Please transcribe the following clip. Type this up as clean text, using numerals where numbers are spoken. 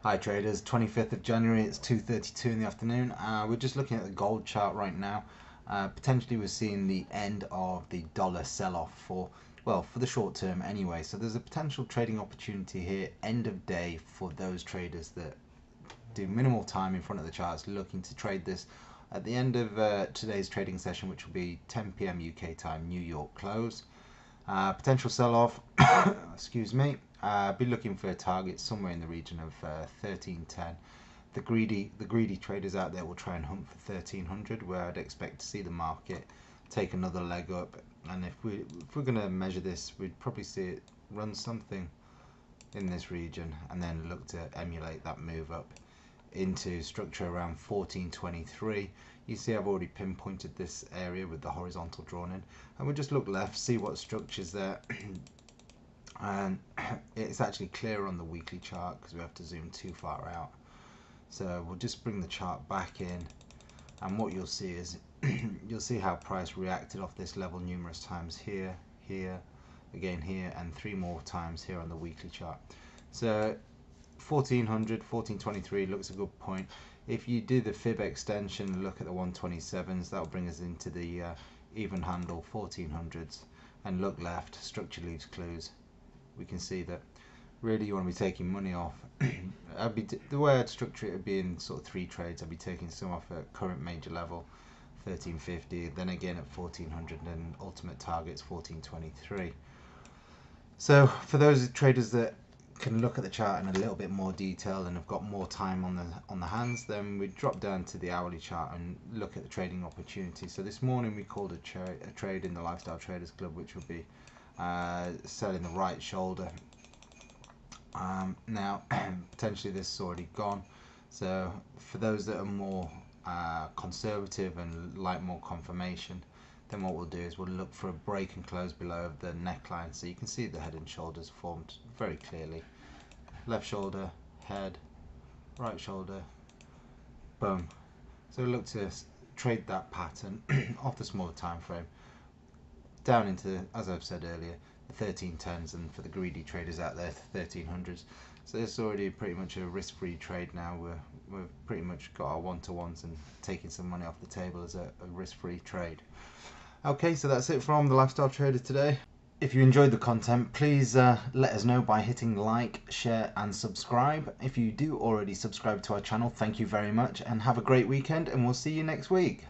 Hi traders, 25th of January, it's 2:32 in the afternoon. We're just looking at the gold chart right now. Potentially we're seeing the end of the dollar sell-off for the short term anyway. So there's a potential trading opportunity here, end of day, for those traders that do minimal time in front of the charts looking to trade this at the end of today's trading session, which will be 10 p.m. UK time, New York close. Potential sell-off, excuse me. Be looking for a target somewhere in the region of 1310. The greedy traders out there will try and hunt for 1300, where I'd expect to see the market take another leg up. And if we're going to measure this, we'd probably see it run something in this region and then look to emulate that move up into structure around 1423. You see I've already pinpointed this area with the horizontal drawn in, and we'll just look left, see what structures there. And it's actually clear on the weekly chart because we have to zoom too far out. So we'll just bring the chart back in, and what you'll see is you'll see how price reacted off this level numerous times here, again here, and 3 more times here on the weekly chart. So 1400, 1423 looks a good point. If you do the fib extension, look at the 127s, that'll bring us into the even handle 1400s, and look left, structure leaves clues. We can see that really you want to be taking money off. The way I'd structure it would be in sort of 3 trades. I'd be taking some off at current major level 1350, then again at 1400, and ultimate targets 1423. So for those traders that can look at the chart in a little bit more detail and have got more time on the hands, then we drop down to the hourly chart and look at the trading opportunity. So this morning we called a trade in the Lifestyle Traders Club, which would be selling the right shoulder. Now potentially this is already gone, so for those that are more conservative and like more confirmation, then what we'll do is we'll look for a break and close below the neckline. So you can see the head and shoulders formed very clearly. Left shoulder, head, right shoulder, boom. So we'll look to trade that pattern off the smaller time frame down into, as I've said earlier, the 1310s, and for the greedy traders out there, 1300s. So this is already pretty much a risk-free trade now. We've pretty much got our one-to-ones and taking some money off the table as a risk-free trade. Okay, so that's it from the Lifestyle Trader today. If you enjoyed the content, please let us know by hitting like, share and subscribe. If you do already subscribe to our channel, thank you very much, and have a great weekend, and we'll see you next week.